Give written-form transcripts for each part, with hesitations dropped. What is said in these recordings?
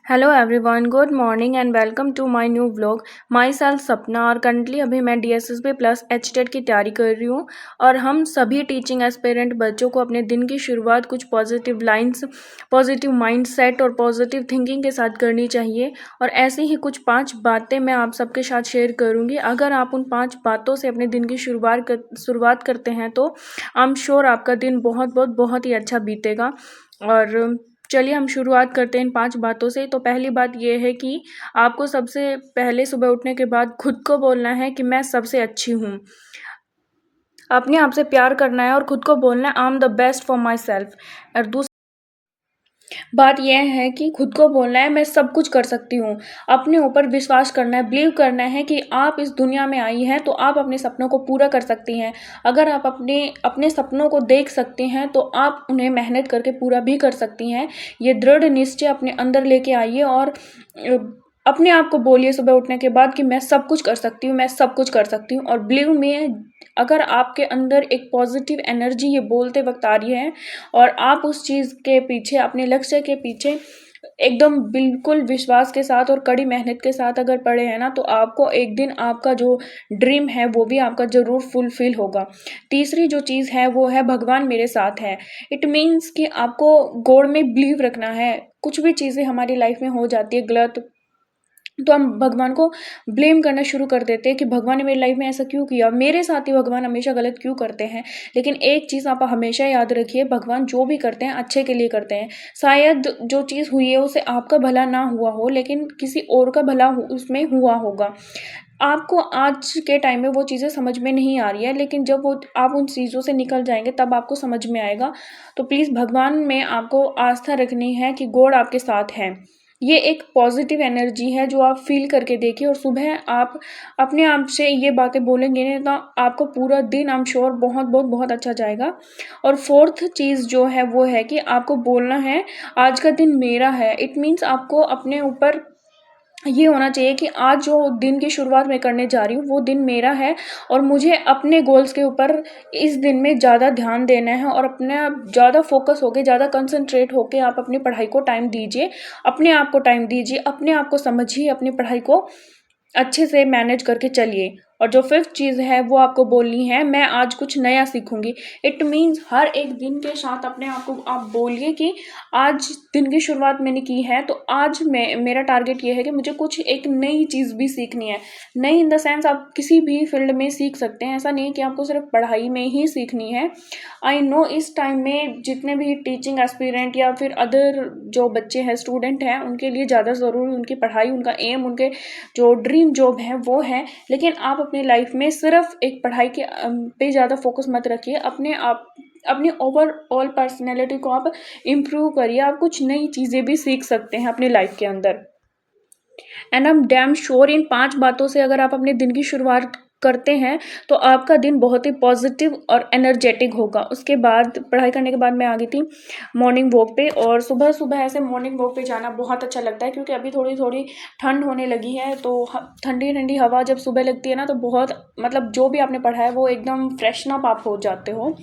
Hello everyone, good morning and welcome to my new vlog. Myself Sapna. और currently अभी मैं DSSB plus HTET की तैयारी कर रही हूँ। और हम सभी टीचिंग एस्पिरेंट बच्चों को अपने दिन की शुरुआत कुछ पॉजिटिव लाइंस, पॉजिटिव माइंडसेट और पॉजिटिव थिंकिंग के साथ करनी चाहिए। और ऐसी ही कुछ 5 बातें मैं आप सबके साथ शेयर करूँगी। अगर आप उन 5 बातों से अपने दिन की शुरुआत करते हैं तो आई एम श्योर आपका दिन बहुत बहुत बहुत ही अच्छा बीतेगा। और चलिए हम शुरुआत करते हैं इन 5 बातों से। तो पहली बात ये है कि आपको सबसे पहले सुबह उठने के बाद खुद को बोलना है कि मैं सबसे अच्छी हूँ। अपने आप से प्यार करना है और खुद को बोलना है I am the best for my self. और दूसरी बात यह है कि खुद को बोलना है मैं सब कुछ कर सकती हूँ। अपने ऊपर विश्वास करना है, बिलीव करना है कि आप इस दुनिया में आई हैं तो आप अपने सपनों को पूरा कर सकती हैं। अगर आप अपने अपने सपनों को देख सकते हैं तो आप उन्हें मेहनत करके पूरा भी कर सकती हैं। ये दृढ़ निश्चय अपने अंदर लेके आइए और अपने आप को बोलिए सुबह उठने के बाद कि मैं सब कुछ कर सकती हूँ, मैं सब कुछ कर सकती हूँ। और बिलीव में अगर आपके अंदर एक पॉजिटिव एनर्जी ये बोलते वक्त आ रही है और आप उस चीज़ के पीछे, अपने लक्ष्य के पीछे एकदम बिल्कुल विश्वास के साथ और कड़ी मेहनत के साथ अगर पड़े हैं ना, तो आपको एक दिन आपका जो ड्रीम है वो भी आपका ज़रूर फुलफिल होगा। तीसरी जो चीज़ है वो है भगवान मेरे साथ है। इट मीन्स कि आपको गॉड में बिलीव रखना है। कुछ भी चीज़ें हमारी लाइफ में हो जाती है गलत, तो हम भगवान को ब्लेम करना शुरू कर देते हैं कि भगवान ने मेरी लाइफ में ऐसा क्यों किया, मेरे साथ ही भगवान हमेशा गलत क्यों करते हैं। लेकिन एक चीज़ आप हमेशा याद रखिए, भगवान जो भी करते हैं अच्छे के लिए करते हैं। शायद जो चीज़ हुई है उसे आपका भला ना हुआ हो, लेकिन किसी और का भला उसमें हुआ होगा। आपको आज के टाइम में वो चीज़ें समझ में नहीं आ रही है, लेकिन जब वो आप उन चीज़ों से निकल जाएंगे तब आपको समझ में आएगा। तो प्लीज़ भगवान में आपको आस्था रखनी है कि गॉड आपके साथ है। ये एक पॉजिटिव एनर्जी है जो आप फील करके देखिए और सुबह आप अपने आप से ये बातें बोलेंगे ना, तो आपको पूरा दिन आई एम श्योर बहुत बहुत बहुत अच्छा जाएगा। और फोर्थ चीज़ जो है वो है कि आपको बोलना है आज का दिन मेरा है। इट मीन्स आपको अपने ऊपर ये होना चाहिए कि आज जो दिन की शुरुआत मैं करने जा रही हूँ वो दिन मेरा है और मुझे अपने गोल्स के ऊपर इस दिन में ज़्यादा ध्यान देना है। और अपने आप ज़्यादा फोकस होके, ज़्यादा कंसंट्रेट होके आप अपनी पढ़ाई को टाइम दीजिए, अपने आप को टाइम दीजिए, अपने आप को समझिए, अपनी पढ़ाई को अच्छे से मैनेज करके चलिए। और जो फिफ्थ चीज़ है वो आपको बोलनी है मैं आज कुछ नया सीखूंगी। इट मीन्स हर एक दिन के साथ अपने आप को आप बोलिए कि आज दिन की शुरुआत मैंने की है तो आज मेरा टारगेट ये है कि मुझे कुछ एक नई चीज़ भी सीखनी है। नई इन द सेंस आप किसी भी फील्ड में सीख सकते हैं, ऐसा नहीं कि आपको सिर्फ पढ़ाई में ही सीखनी है। आई नो इस टाइम में जितने भी टीचिंग एस्पिरेंट या फिर अदर जो बच्चे हैं, स्टूडेंट हैं, उनके लिए ज़्यादा ज़रूरी उनकी पढ़ाई, उनका एम, उनके जो ड्रीम जॉब है वो है। लेकिन आप अपनी लाइफ में सिर्फ एक पढ़ाई के पे ज़्यादा फोकस मत रखिए। अपनी ओवरऑल पर्सनैलिटी को आप इम्प्रूव करिए। आप कुछ नई चीज़ें भी सीख सकते हैं अपनी लाइफ के अंदर। And I am damn sure इन 5 बातों से अगर आप अपने दिन की शुरुआत करते हैं तो आपका दिन बहुत ही पॉजिटिव और एनर्जेटिक होगा। उसके बाद पढ़ाई करने के बाद मैं आ गई थी मॉर्निंग वॉक पे। और सुबह सुबह ऐसे मॉर्निंग वॉक पे जाना बहुत अच्छा लगता है क्योंकि अभी थोड़ी थोड़ी ठंड होने लगी है, तो ठंडी ठंडी हवा जब सुबह लगती है ना तो बहुत, मतलब जो भी आपने पढ़ा है वो एकदम फ्रेशन अप आप हो जाते हो।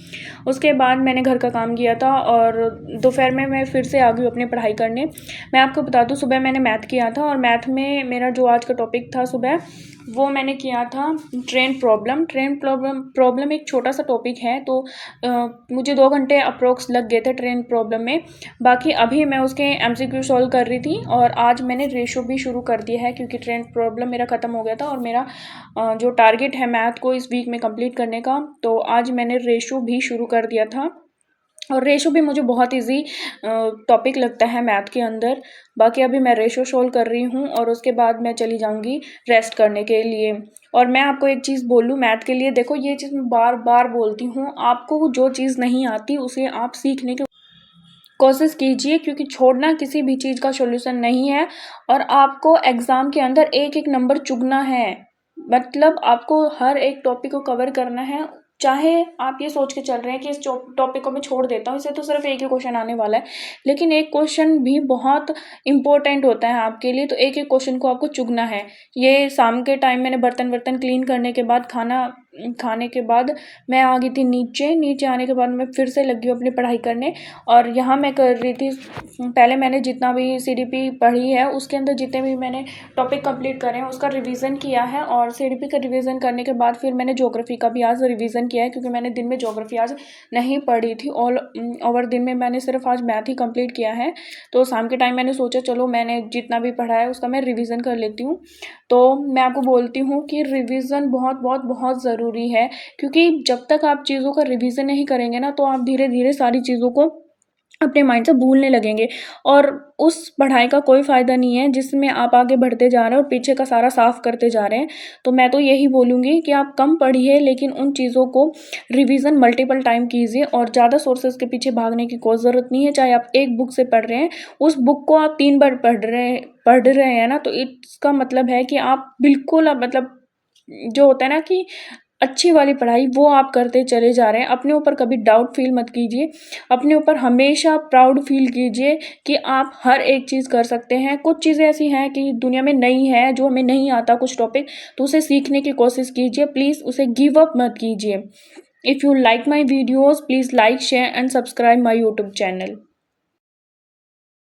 उसके बाद मैंने घर का काम किया था और दोपहर में मैं फिर से आ गई अपनी पढ़ाई करने। मैं आपको बता दूं सुबह मैंने मैथ किया था और मैथ में मेरा जो आज का टॉपिक था सुबह वो मैंने किया था ट्रेन प्रॉब्लम एक छोटा सा टॉपिक है, तो मुझे 2 घंटे अप्रोक्स लग गए थे ट्रेन प्रॉब्लम में। बाकी अभी मैं उसके एमसीक्यू सॉल्व कर रही थी और आज मैंने रेशो भी शुरू कर दिया है क्योंकि ट्रेन प्रॉब्लम मेरा ख़त्म हो गया था और मेरा जो टारगेट है मैथ को इस वीक में कंप्लीट करने का, तो आज मैंने रेशो भी शुरू कर दिया था। और रेशो भी मुझे बहुत इजी टॉपिक लगता है मैथ के अंदर। बाकी अभी मैं रेशो सोल्व कर रही हूँ और उसके बाद मैं चली जाऊँगी रेस्ट करने के लिए। और मैं आपको एक चीज़ बोलूँ मैथ के लिए, देखो ये चीज़ मैं बार बार बोलती हूँ, आपको जो चीज़ नहीं आती उसे आप सीखने की कोशिश कीजिए क्योंकि छोड़ना किसी भी चीज़ का सॉल्यूशन नहीं है। और आपको एग्ज़ाम के अंदर एक एक नंबर चुगना है, मतलब आपको हर एक टॉपिक को कवर करना है। चाहे आप ये सोच के चल रहे हैं कि इस टॉपिक को मैं छोड़ देता हूँ, इससे तो सिर्फ एक ही क्वेश्चन आने वाला है, लेकिन एक क्वेश्चन भी बहुत इंपॉर्टेंट होता है आपके लिए, तो एक एक क्वेश्चन को आपको चुगना है। ये शाम के टाइम मैंने बर्तन वर्तन क्लीन करने के बाद खाना खाने के बाद मैं आ गई थी नीचे आने के बाद मैं फिर से लगी हूँ अपनी पढ़ाई करने। और यहाँ मैं कर रही थी, पहले मैंने जितना भी सीडीपी पढ़ी है उसके अंदर जितने भी मैंने टॉपिक कंप्लीट करे हैं उसका रिवीजन किया है। और सीडीपी का रिवीजन करने के बाद फिर मैंने ज्योग्राफी का भी आज रिवीजन किया है, क्योंकि मैंने दिन में ज्योग्राफी आज नहीं पढ़ी थी। ऑल ओवर दिन में मैंने सिर्फ आज मैथ ही कंप्लीट किया है। तो शाम के टाइम मैंने सोचा चलो मैंने जितना भी पढ़ा है उसका मैं रिवीजन कर लेती हूँ। तो मैं आपको बोलती हूँ कि रिवीजन बहुत बहुत बहुत ज़रूरी है, क्योंकि जब तक आप चीज़ों का रिवीजन नहीं करेंगे ना तो आप धीरे धीरे सारी चीज़ों को अपने माइंड से भूलने लगेंगे, और उस पढ़ाई का कोई फ़ायदा नहीं है जिसमें आप आगे बढ़ते जा रहे हैं और पीछे का सारा साफ करते जा रहे हैं। तो मैं तो यही बोलूँगी कि आप कम पढ़िए, लेकिन उन चीज़ों को रिवीजन मल्टीपल टाइम कीजिए, और ज़्यादा सोर्सेज के पीछे भागने की कोई ज़रूरत नहीं है। चाहे आप एक बुक से पढ़ रहे हैं, उस बुक को आप 3 बार पढ़ रहे हैं ना, तो इसका मतलब है कि आप बिल्कुल मतलब जो होता है ना कि अच्छी वाली पढ़ाई वो आप करते चले जा रहे हैं। अपने ऊपर कभी डाउट फील मत कीजिए, अपने ऊपर हमेशा प्राउड फील कीजिए कि आप हर एक चीज़ कर सकते हैं। कुछ चीज़ें ऐसी हैं कि दुनिया में नई है, जो हमें नहीं आता कुछ टॉपिक, तो उसे सीखने की कोशिश कीजिए। प्लीज़ उसे गिव अप मत कीजिए। If you like my videos please like share and subscribe my YouTube channel.